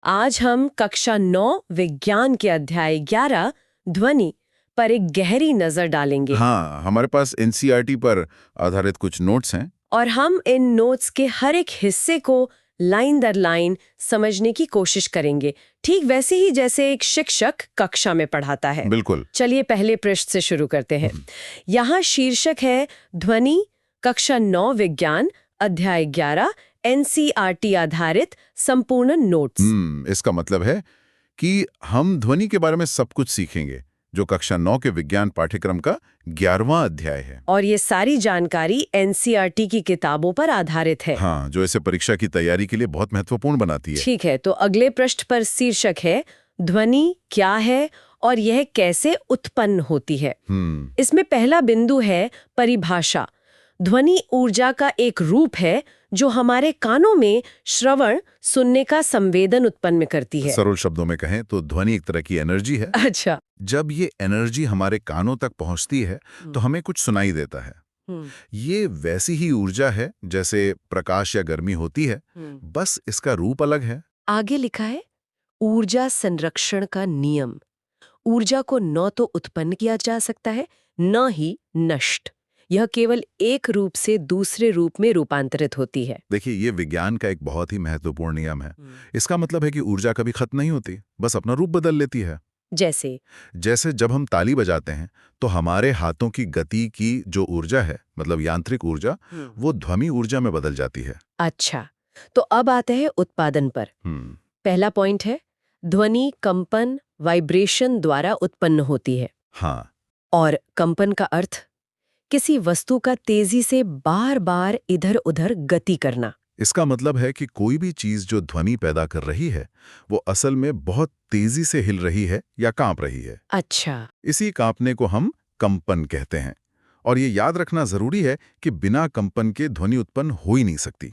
आज हम कक्षा 9 विज्ञान के अध्याय 11 ध्वनि पर एक गहरी नजर डालेंगे। हाँ, हमारे पास एनसीईआरटी पर आधारित कुछ नोट्स हैं। और हम इन नोट्स के हर एक हिस्से को लाइन दर लाइन समझने की कोशिश करेंगे, ठीक वैसे ही जैसे एक शिक्षक कक्षा में पढ़ाता है। बिल्कुल। चलिए पहले पृष्ठ से शुरू करते हैं। यहाँ शीर्षक है ध्वनि कक्षा 9 विज्ञान अध्याय 11 एनसीईआरटी आधारित संपूर्ण नोट्स। इसका मतलब है कि हम ध्वनि के बारे में सब कुछ सीखेंगे, जो कक्षा 9 के विज्ञान पाठ्यक्रम का 11वां अध्याय है। और ये सारी जानकारी एनसीईआरटी की किताबों पर आधारित है। हाँ, जो इसे परीक्षा की तैयारी के लिए बहुत महत्वपूर्ण बनाती है। ठीक है, तो अगले पृष्ठ पर शीर्षक है ध्वनि क्या है और यह कैसे उत्पन्न होती है। इसमें पहला बिंदु है परिभाषा। ध्वनि ऊर्जा का एक रूप है जो हमारे कानों में श्रवण सुनने का संवेदन उत्पन्न करती है। सरल शब्दों में कहें तो ध्वनि एक तरह की एनर्जी है। अच्छा। जब ये एनर्जी हमारे कानों तक पहुंचती है तो हमें कुछ सुनाई देता है। ये वैसी ही ऊर्जा है जैसे प्रकाश या गर्मी होती है, बस इसका रूप अलग है। आगे लिखा है ऊर्जा संरक्षण का नियम। ऊर्जा को न तो उत्पन्न किया जा सकता है न ही नष्ट। यह केवल एक रूप से दूसरे रूप में रूपांतरित होती है। देखिए, ये विज्ञान का एक बहुत ही महत्वपूर्ण नियम है। इसका मतलब है कि ऊर्जा कभी खत्म नहीं होती, बस अपना रूप बदल लेती है। जैसे जब हम ताली बजाते हैं तो हमारे हाथों की गति की जो ऊर्जा है, मतलब यांत्रिक ऊर्जा, वो ध्वनि ऊर्जा में बदल जाती है। अच्छा, तो अब आते हैं उत्पादन पर। पहला पॉइंट है ध्वनि कंपन वाइब्रेशन द्वारा उत्पन्न होती है। हाँ। और कंपन का अर्थ किसी वस्तु का तेजी से बार बार इधर उधर गति करना। इसका मतलब है कि कोई भी चीज जो ध्वनि पैदा कर रही है वो असल में बहुत तेजी से हिल रही है या कांप रही है। अच्छा। इसी कांपने को हम कंपन कहते हैं। और ये याद रखना जरूरी है कि बिना कंपन के ध्वनि उत्पन्न हो ही नहीं सकती।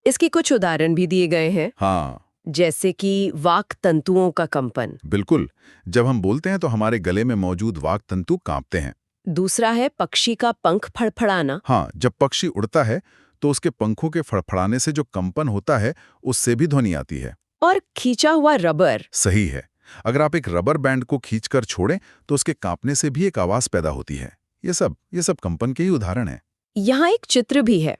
इसके कुछ उदाहरण भी दिए गए हैं। हाँ, जैसे कि वाक तंतुओं का कंपन। बिल्कुल। जब हम बोलते हैं तो हमारे गले में मौजूद वाक तंतु कांपते हैं। दूसरा है पक्षी का पंख फड़फड़ाना। हाँ, जब पक्षी उड़ता है तो उसके पंखों के फड़फड़ाने से जो कंपन होता है उससे भी ध्वनि आती है। और खींचा हुआ रबर। सही है। अगर आप एक रबर बैंड को खींचकर छोड़ें तो उसके कांपने से भी एक आवाज पैदा होती है। ये सब कंपन के ही उदाहरण हैं। यहाँ एक चित्र भी है।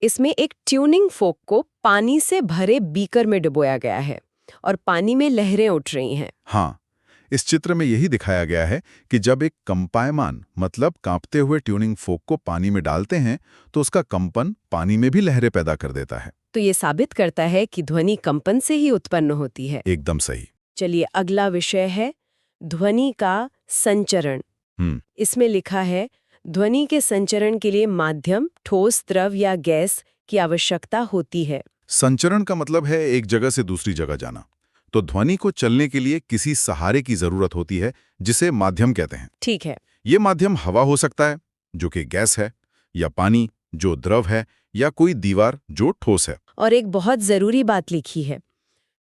इसमें एक ट्यूनिंग फोक को पानी से भरे बीकर में डुबोया गया है और पानी में लहरें उठ रही हैं। हाँ, इस चित्र में यही दिखाया गया है कि जब एक कंपायमान मतलब कांपते हुए ट्यूनिंग फोक को पानी में डालते हैं तो उसका कंपन पानी में भी लहरें पैदा कर देता है। तो ये साबित करता है कि ध्वनि कंपन से ही उत्पन्न होती है। एकदम सही। चलिए अगला विषय है ध्वनि का संचरण। इसमें लिखा है ध्वनि के संचरण के लिए माध्यम ठोस द्रव या गैस की आवश्यकता होती है। संचरण का मतलब है एक जगह से दूसरी जगह जाना। तो ध्वनि को चलने के लिए किसी सहारे की जरूरत होती है जिसे माध्यम कहते हैं। ठीक है। ये माध्यम हवा हो सकता है जो कि गैस है, या पानी जो द्रव है, या कोई दीवार जो ठोस है। और एक बहुत जरूरी बात लिखी है,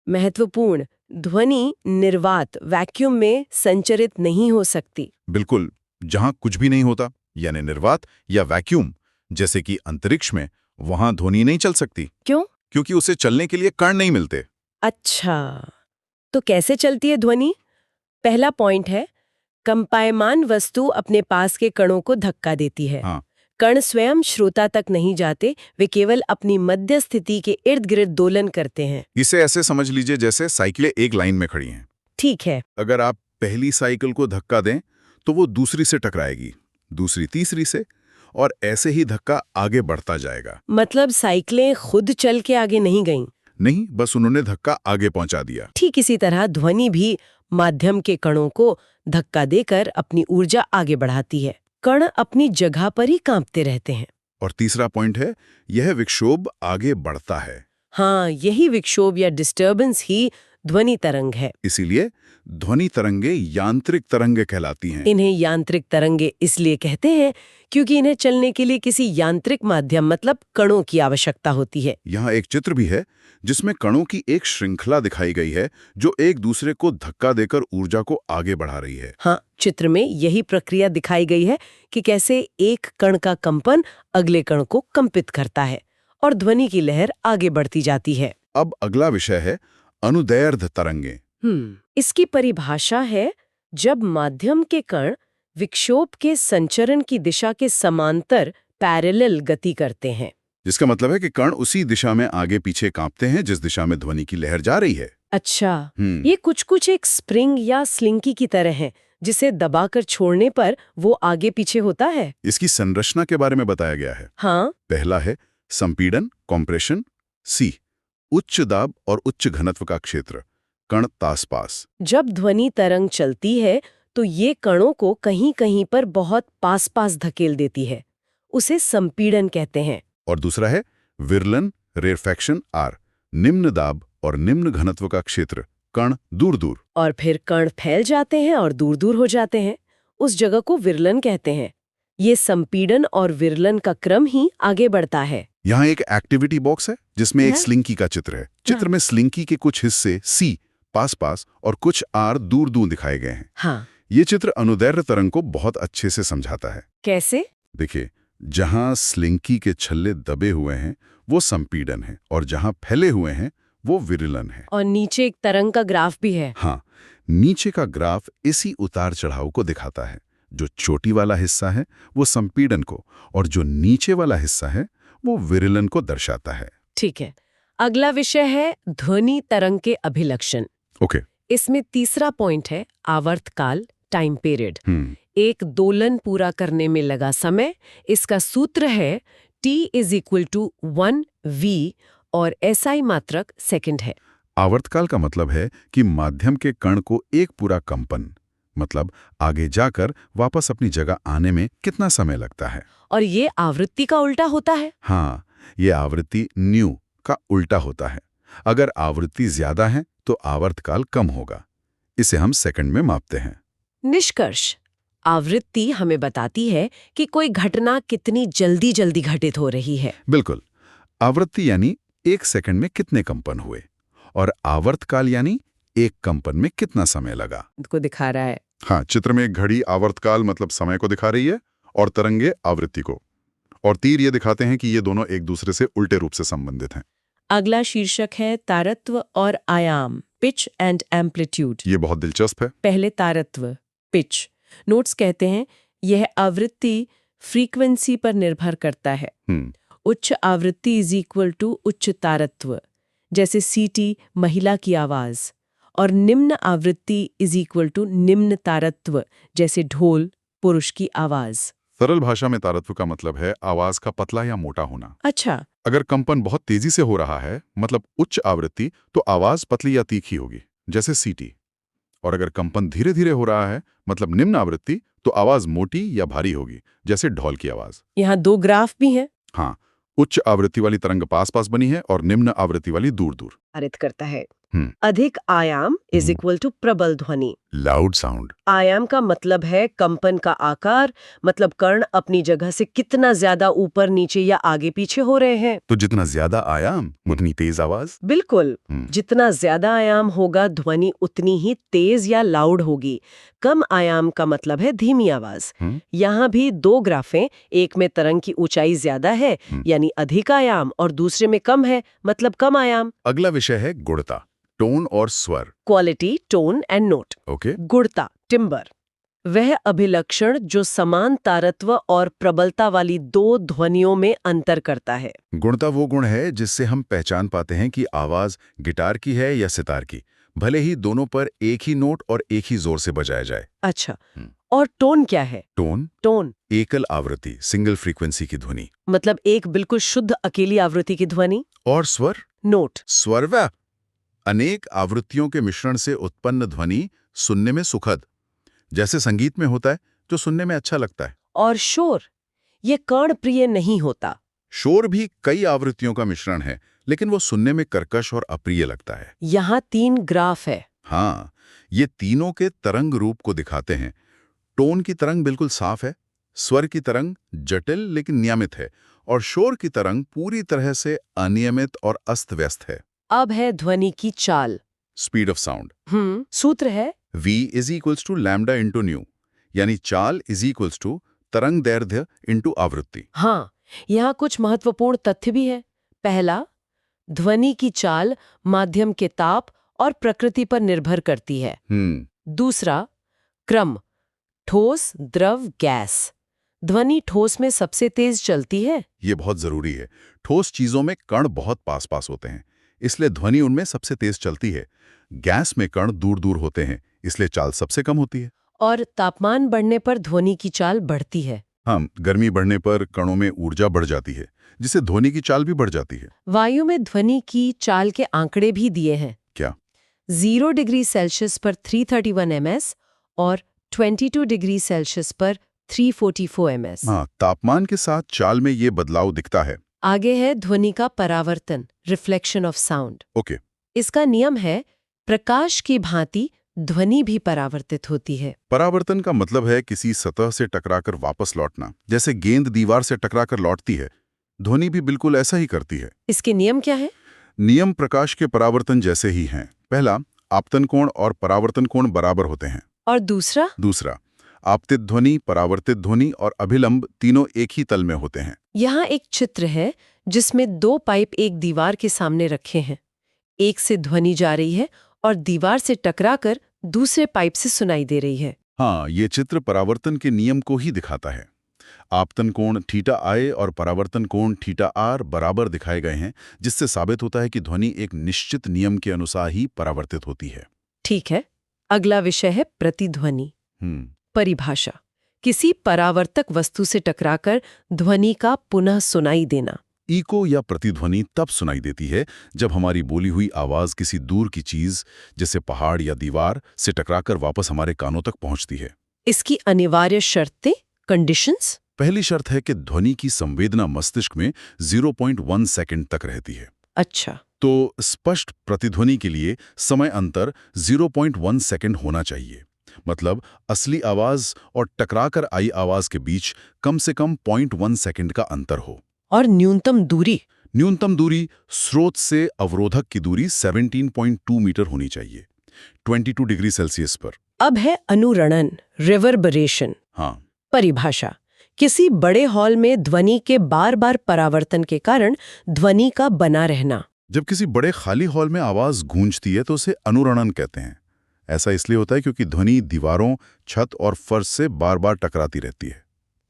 महत्वपूर्ण, ध्वनि निर्वात वैक्यूम में संचरित नहीं हो सकती। बिल्कुल, जहां कुछ भी नहीं होता यानी निर्वात या वैक्यूम जैसे कि अंतरिक्ष में, वहां ध्वनि नहीं चल सकती। क्यों? क्योंकि उसे चलने के लिए कण नहीं मिलते। अच्छा, तो कैसे चलती है ध्वनि? पहला पॉइंट है कंपायमान वस्तु अपने पास के कणों को धक्का देती है। हाँ। कण स्वयं श्रोता तक नहीं जाते, वे केवल अपनी मध्य स्थिति के इर्द गिर्द दोलन करते हैं। इसे ऐसे समझ लीजिए जैसे साइकिलें एक लाइन में खड़ी हैं। ठीक है। अगर आप पहली साइकिल को धक्का दें तो वो दूसरी से टकराएगी, दूसरी तीसरी से, और ऐसे ही धक्का आगे बढ़ता जाएगा। मतलब साइकिलें खुद चल के आगे नहीं गईं? नहीं, बस उन्होंने धक्का आगे पहुंचा दिया। ठीक इसी तरह ध्वनि भी माध्यम के कणों को धक्का देकर अपनी ऊर्जा आगे बढ़ाती है। कण अपनी जगह पर ही कांपते रहते हैं। और तीसरा पॉइंट है, यह विक्षोभ आगे बढ़ता है। हाँ, यही विक्षोभ या डिस्टर्बेंस ही ध्वनि तरंग है। इसीलिए ध्वनि तरंगे यांत्रिक तरंगे कहलाती हैं। इन्हें यांत्रिक तरंगे इसलिए कहते हैं क्योंकि इन्हें चलने के लिए किसी यांत्रिक माध्यम मतलब कणों की आवश्यकता होती है। यहाँ एक चित्र भी है जिसमें कणों की एक श्रृंखला दिखाई गई है जो एक दूसरे को धक्का देकर ऊर्जा को आगे बढ़ा रही है। हाँ, चित्र में यही प्रक्रिया दिखाई गई है कि कैसे एक कण का कंपन अगले कण को कंपित करता है और ध्वनि की लहर आगे बढ़ती जाती है। अब अगला विषय है अनुदैर्ध्य तरंगे। इसकी परिभाषा है जब माध्यम के कण विक्षोभ के संचरण की दिशा के समांतर पैरेलल गति करते हैं। जिसका मतलब है कि कण उसी दिशा में आगे पीछे कांपते हैं जिस दिशा में ध्वनि की लहर जा रही है। अच्छा, ये कुछ एक स्प्रिंग या स्लिंकी की तरह है जिसे दबाकर छोड़ने पर वो आगे पीछे होता है। इसकी संरचना के बारे में बताया गया है। हाँ, पहला है संपीड़न, कॉम्प्रेशन। सी, उच्च दाब और उच्च घनत्व का क्षेत्र, कण तासपास। जब ध्वनि तरंग चलती है तो ये कणों को कहीं कहीं पर बहुत पास पास धकेल देती है, उसे संपीड़न कहते हैं। और दूसरा है विरलन, रेरफैक्शन आर, निम्न दाब और निम्न घनत्व का क्षेत्र, कण दूर दूर। और फिर कण फैल जाते हैं और दूर दूर हो जाते हैं, उस जगह को विरलन कहते हैं। ये संपीड़न और विरलन का क्रम ही आगे बढ़ता है। यहाँ एक एक्टिविटी बॉक्स है जिसमें एक स्लिंकी का चित्र है। चित्र में स्लिंकी के कुछ हिस्से सी पास पास और कुछ आर दूर दूर दिखाए गए हैं। हाँ, ये चित्र अनुदैर्ध्य तरंग को बहुत अच्छे से समझाता है। कैसे? देखिए, जहां स्लिंकी के छल्ले दबे हुए हैं वो संपीड़न है और जहां फैले हुए हैं वो विरलन है। और नीचे एक तरंग का ग्राफ भी है। हाँ, नीचे का ग्राफ इसी उतार चढ़ाव को दिखाता है। जो चोटी वाला हिस्सा है वो संपीड़न को और जो नीचे वाला हिस्सा है वो विरलन को दर्शाता है। ठीक है, अगला विषय है ध्वनि तरंग के अभिलक्षण। ओके। इसमें तीसरा पॉइंट है आवर्तकाल, टाइम पीरियड। एक दोलन पूरा करने में लगा समय। इसका सूत्र है T = 1v और SI मात्रक सेकंड है। आवर्तकाल का मतलब है कि माध्यम के कण को एक पूरा कंपन, मतलब आगे जाकर वापस अपनी जगह आने में कितना समय लगता है। और ये आवृत्ति का उल्टा होता है। हाँ, ये आवृत्ति न्यू का उल्टा होता है। अगर आवृत्ति ज्यादा है तो आवर्तकाल कम होगा। इसे हम सेकंड में मापते हैं। निष्कर्ष, आवृत्ति हमें बताती है कि कोई घटना कितनी जल्दी जल्दी घटित हो रही है। बिल्कुल, आवृत्ति यानी एक सेकंड में कितने कंपन हुए और आवर्तकाल यानी एक कंपन में कितना समय लगा को दिखा रहा है। हाँ, चित्र में एक घड़ी आवर्तकाल मतलब समय को दिखा रही है और तरंगे आवृत्ति को, और तीर ये दिखाते हैं कि ये दोनों एक दूसरे से उल्टे रूप से संबंधित हैं। अगला शीर्षक है तारत्व और आयाम, पिच एंड एम्पलीट्यूड। ये बहुत दिलचस्प है। पहले तारत्व, पिच। नोट्स कहते हैं यह आवृत्ति फ्रीक्वेंसी पर निर्भर करता है। उच्च आवृत्ति = उच्च तारत्व, जैसे सीटी महिला की आवाज, और निम्न आवृत्ति = निम्न तारत्व, जैसे ढोल पुरुष की आवाज। सरल भाषा में तारत्व का मतलब है आवाज का पतला या मोटा होना। अच्छा, अगर कंपन बहुत तेजी से हो रहा है मतलब उच्च आवृत्ति, तो आवाज पतली या तीखी होगी, जैसे सीटी। और अगर कंपन धीरे धीरे हो रहा है मतलब निम्न आवृत्ति, तो आवाज मोटी या भारी होगी, जैसे ढोल की आवाज। यहाँ 2 ग्राफ भी हैं। हाँ, उच्च आवृत्ति वाली तरंग पास पास बनी है और निम्न आवृत्ति वाली दूर दूर। पारित करता है। अधिक आयाम = प्रबल ध्वनि, लाउड साउंड। आयाम का मतलब है कंपन का आकार, मतलब कण अपनी जगह से कितना ज्यादा ऊपर नीचे या आगे पीछे हो रहे हैं। तो जितना ज्यादा आयाम उतनी तेज आवाज। बिल्कुल, जितना ज्यादा आयाम होगा ध्वनि उतनी ही तेज या लाउड होगी। कम आयाम का मतलब है धीमी आवाज। यहाँ भी 2 ग्राफें, एक में तरंग की ऊंचाई ज्यादा है यानी अधिक आयाम, और दूसरे में कम है मतलब कम आयाम। अगला विषय है गुणता, टोन और स्वर। Quality, tone and note. Okay. गुणता, टिम्बर, वह अभिलक्षण जो समान तारत्व और प्रबलता वाली 2 ध्वनियों में अंतर करता है। गुणता वो गुण है जिससे हम पहचान पाते हैं कि आवाज गिटार की है या सितार की, भले ही दोनों पर एक ही नोट और एक ही जोर से बजाया जाए। अच्छा, और टोन क्या है? टोन एकल आवृत्ति, सिंगल फ्रीक्वेंसी की ध्वनि, मतलब एक बिल्कुल शुद्ध अकेली आवृत्ति की ध्वनि। और स्वर, नोट, स्वर वह अनेक आवृत्तियों के मिश्रण से उत्पन्न ध्वनि, सुनने में सुखद, जैसे संगीत में होता है, जो सुनने में अच्छा लगता है। और शोर, ये कर्णप्रिय नहीं होता। शोर भी कई आवृत्तियों का मिश्रण है, लेकिन वो सुनने में कर्कश और अप्रिय लगता है। यहाँ 3 ग्राफ है। हाँ, ये तीनों के तरंग रूप को दिखाते हैं। टोन की तरंग बिल्कुल साफ है, स्वर की तरंग जटिल लेकिन नियमित है, और शोर की तरंग पूरी तरह से अनियमित और अस्त व्यस्त है। अब है ध्वनि की चाल, स्पीड ऑफ साउंड। सूत्र है V = लैम्डा इंटू न्यू, यानी चाल = तरंग दैर्ध्य इंटू आवृत्ति। हाँ, यहाँ कुछ महत्वपूर्ण तथ्य भी है। पहला, ध्वनि की चाल माध्यम के ताप और प्रकृति पर निर्भर करती है। दूसरा, क्रम, ठोस, द्रव, गैस। ध्वनि ठोस में सबसे तेज चलती है। ये बहुत जरूरी है। ठोस चीजों में कण बहुत पास पास होते हैं, इसलिए ध्वनि उनमें सबसे तेज चलती है। गैस में कण दूर दूर होते हैं, इसलिए चाल सबसे कम होती है। और तापमान बढ़ने पर ध्वनि की चाल बढ़ती है। हाँ, गर्मी बढ़ने पर कणों में ऊर्जा बढ़ जाती है, जिससे ध्वनि की चाल भी बढ़ जाती है। वायु में ध्वनि की चाल के आंकड़े भी दिए हैं। क्या? 0 डिग्री सेल्सियस पर 331 ms और 22 डिग्री सेल्सियस पर 344 ms। हाँ, तापमान के साथ चाल में ये बदलाव दिखता है। आगे है ध्वनि का परावर्तन, रिफ्लेक्शन ऑफ साउंड। ओके। इसका नियम है, प्रकाश की भांति ध्वनि भी परावर्तित होती है। परावर्तन का मतलब है किसी सतह से टकराकर वापस लौटना। जैसे गेंद दीवार से टकराकर लौटती है, ध्वनि भी बिल्कुल ऐसा ही करती है। इसके नियम क्या है? नियम प्रकाश के परावर्तन जैसे ही हैं। पहला, आपतन कोण और परावर्तन कोण बराबर होते हैं। और दूसरा, आपतित ध्वनि, परावर्तित ध्वनि और अभिलंब तीनों एक ही तल में होते हैं। यहाँ एक चित्र है जिसमें 2 पाइप एक दीवार के सामने रखे हैं। एक से ध्वनि जा रही है और दीवार से टकराकर दूसरे पाइप से सुनाई दे रही है। हाँ, ये चित्र परावर्तन के नियम को ही दिखाता है। आपतन कोण θi और परावर्तन कोण θr बराबर दिखाए गए हैं, जिससे साबित होता है कि ध्वनि एक निश्चित नियम के अनुसार ही परावर्तित होती है। ठीक है, अगला विषय है प्रतिध्वनि। परिभाषा, किसी परावर्तक वस्तु से टकराकर ध्वनि का पुनः सुनाई देना। इको या प्रतिध्वनि तब सुनाई देती है जब हमारी बोली हुई आवाज किसी दूर की चीज, जैसे पहाड़ या दीवार, से टकराकर वापस हमारे कानों तक पहुंचती है। इसकी अनिवार्य शर्तें, कंडीशंस। पहली शर्त है कि ध्वनि की संवेदना मस्तिष्क में 0.1 सेकंड तक रहती है। अच्छा। तो स्पष्ट प्रतिध्वनि के लिए समय अंतर 0.1 सेकंड होना चाहिए। मतलब असली आवाज और टकराकर आई आवाज के बीच कम से कम 0.1 सेकंड का अंतर हो। और न्यूनतम दूरी? न्यूनतम दूरी स्रोत से अवरोधक की दूरी 17.2 मीटर होनी चाहिए, 22 डिग्री सेल्सियस पर। अब है अनुरणन, रिवर्बरेशन। हाँ। परिभाषा, किसी बड़े हॉल में ध्वनि के बार बार परावर्तन के कारण ध्वनि का बना रहना। जब किसी बड़े खाली हॉल में आवाज गूंजती है तो उसे अनुरणन कहते हैं। ऐसा इसलिए होता है क्योंकि ध्वनि दीवारों, छत और फर्श से बार बार टकराती रहती है।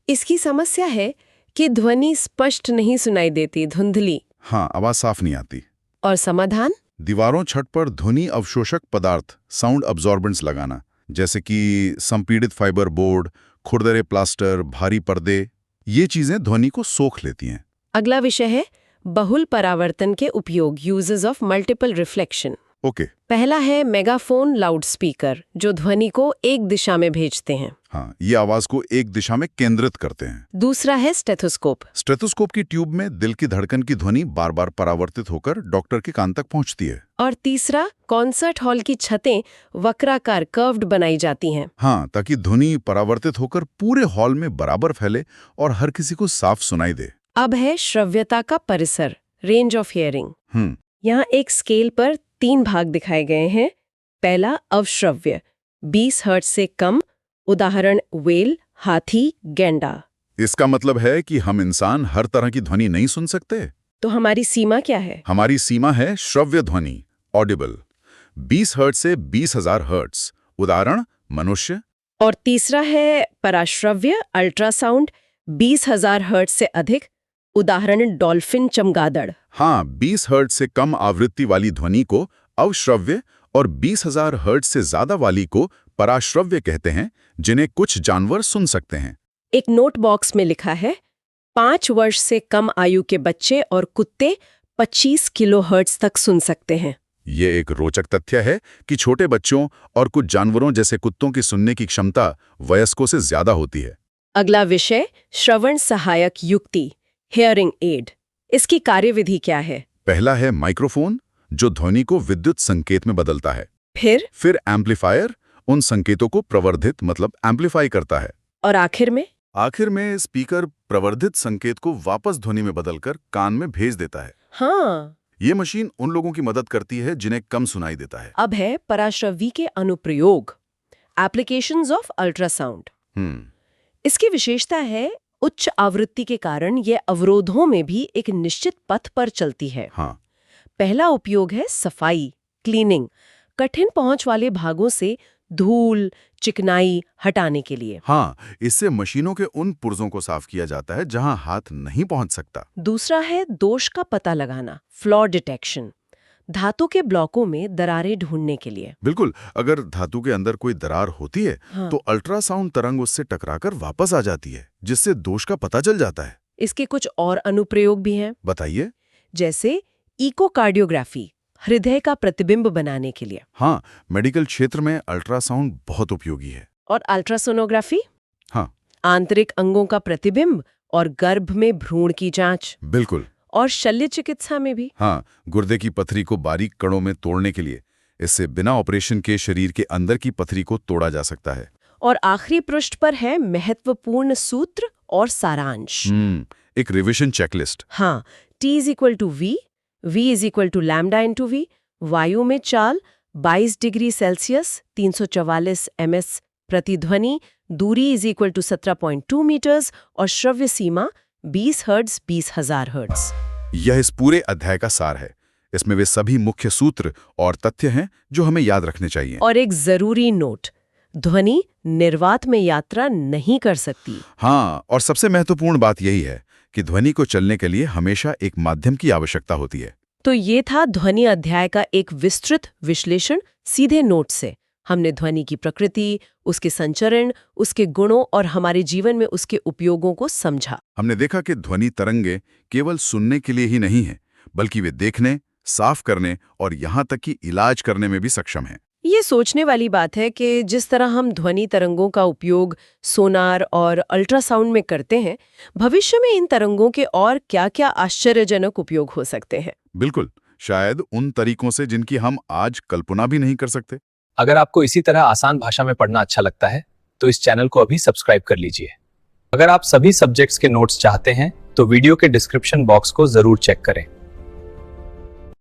इसकी समस्या है कि ध्वनि स्पष्ट नहीं सुनाई देती, धुंधली। हाँ, आवाज साफ नहीं आती। और समाधान? दीवारों, छत पर ध्वनि अवशोषक पदार्थ, साउंड अब्जॉर्बेंट्स लगाना, जैसे कि संपीड़ित फाइबर बोर्ड, खुरदरे प्लास्टर, भारी पर्दे। ये चीजें ध्वनि को सोख लेती हैं। अगला विषय है बहुल परावर्तन के उपयोग, uses of multiple reflection. Okay. पहला है मेगाफोन लाउडस्पीकर, जो ध्वनि को एक दिशा में भेजते हैं। हाँ, ये आवाज को एक दिशा में केंद्रित करते हैं। दूसरा है स्टेथोस्कोप। स्टेथोस्कोप की ट्यूब में दिल की धड़कन की ध्वनि बार बार परावर्तित होकर डॉक्टर के कान तक पहुंचती है। और तीसरा, कॉन्सर्ट हॉल की छतें वक्राकार, कर्व्ड बनाई जाती हैं। हाँ, ताकि ध्वनि परावर्तित होकर पूरे हॉल में बराबर फैले और हर किसी को साफ सुनाई दे। अब है श्रव्यता का परिसर, रेंज ऑफ हियरिंग। यहाँ एक स्केल पर 3 भाग दिखाए गए हैं। पहला, अवश्रव्य, 20 हर्ट्ज से कम, उदाहरण वेल, हाथी, गैंडा। इसका मतलब है कि हम इंसान हर तरह की ध्वनि नहीं सुन सकते। तो हमारी सीमा क्या है? हमारी सीमा है श्रव्य ध्वनि, ऑडिबल, 20 हर्ट्ज से 20,000 हर्ट्ज, उदाहरण मनुष्य। और तीसरा है पराश्रव्य, अल्ट्रासाउंड, 20,000 हर्ट्ज से अधिक, उदाहरण डॉल्फिन, चमगादड़। हाँ, 20 हर्ट्ज से कम आवृत्ति वाली ध्वनि को अवश्रव्य और 20,000 हर्ट्ज से ज्यादा वाली को पराश्रव्य कहते हैं, जिन्हें कुछ जानवर सुन सकते हैं। एक नोट बॉक्स में लिखा है 5 वर्ष से कम आयु के बच्चे और कुत्ते 25 किलोहर्ट्ज तक सुन सकते हैं। ये एक रोचक तथ्य है कि छोटे बच्चों और कुछ जानवरों जैसे कुत्तों की सुनने की क्षमता वयस्कों से ज्यादा होती है। अगला विषय, श्रवण सहायक युक्ति, हियरिंग एड। इसकी कार्यविधि क्या है? पहला है माइक्रोफोन, जो ध्वनि को विद्युत संकेत में बदलता है। फिर एम्पलीफायर, उन संकेतों को प्रवर्धित मतलब एम्पलीफाई करता है। और आखिर में स्पीकर प्रवर्धित संकेत को वापस ध्वनि में बदलकर कान में भेज देता है। हाँ, ये मशीन उन लोगों की मदद करती है जिन्हें कम सुनाई देता है। अब है पराश्रवी के अनुप्रयोग, एप्लीकेशंस ऑफ अल्ट्रासाउंड। इसकी विशेषता है उच्च आवृत्ति के कारण ये अवरोधों में भी एक निश्चित पथ पर चलती है। हाँ। पहला उपयोग है सफाई, क्लीनिंग। कठिन पहुंच वाले भागों से धूल, चिकनाई हटाने के लिए। हाँ, इससे मशीनों के उन पुर्जों को साफ किया जाता है जहां हाथ नहीं पहुंच सकता। दूसरा है दोष का पता लगाना, फ्लॉ डिटेक्शन, धातु के ब्लॉकों में दरारें ढूंढने के लिए। बिल्कुल, अगर धातु के अंदर कोई दरार होती है हाँ। तो अल्ट्रासाउंड तरंग उससे टकराकर वापस आ जाती है, जिससे दोष का पता चल जाता है। इसके कुछ और अनुप्रयोग भी हैं, बताइए। जैसे इकोकार्डियोग्राफी, हृदय का प्रतिबिंब बनाने के लिए। हाँ, मेडिकल क्षेत्र में अल्ट्रासाउंड बहुत उपयोगी है। और अल्ट्रासोनोग्राफी, हाँ, आंतरिक अंगों का प्रतिबिंब और गर्भ में भ्रूण की जांच। बिल्कुल। और शल्य चिकित्सा में भी। हाँ, गुर्दे की पथरी को बारीक कणों में तोड़ने के लिए। इससे बिना ऑपरेशन के शरीर के अंदर की पथरी को तोड़ा जा सकता है। और आखिरी पृष्ठ पर है महत्वपूर्ण सूत्र और सारांश। एक रिविजन चेकलिस्ट। हाँ, T = V, V = lambda × V, वायु में चाल 22 डिग्री सेल्सियस 344 ms प्रति ध्वनि, दूरी = 17.2 मीटर्स और श्रव्य सीमा 20 हर्ट्ज 20,000 हर्ट्ज। यह इस पूरे अध्याय का सार है। इसमें वे सभी मुख्य सूत्र और तथ्य हैं जो हमें याद रखने चाहिए। और एक जरूरी नोट, ध्वनि निर्वात में यात्रा नहीं कर सकती। हाँ, और सबसे महत्वपूर्ण बात यही है कि ध्वनि को चलने के लिए हमेशा एक माध्यम की आवश्यकता होती है। तो ये था ध्वनि अध्याय का एक विस्तृत विश्लेषण सीधे नोट से। हमने ध्वनि की प्रकृति, उसके संचरण, उसके गुणों और हमारे जीवन में उसके उपयोगों को समझा। हमने देखा कि ध्वनि तरंगे केवल सुनने के लिए ही नहीं है, बल्कि वे देखने, साफ करने और यहाँ तक कि इलाज करने में भी सक्षम हैं। ये सोचने वाली बात है कि जिस तरह हम ध्वनि तरंगों का उपयोग सोनार और अल्ट्रासाउंड में करते हैं, भविष्य में इन तरंगों के और क्या-क्या आश्चर्यजनक उपयोग हो सकते हैं। बिल्कुल, शायद उन तरीकों से जिनकी हम आज कल्पना भी नहीं कर सकते। अगर आपको इसी तरह आसान भाषा में पढ़ना अच्छा लगता है तो इस चैनल को अभी सब्सक्राइब कर लीजिए। अगर आप सभी सब्जेक्ट्स के नोट्स चाहते हैं तो वीडियो के डिस्क्रिप्शन बॉक्स को जरूर चेक करें।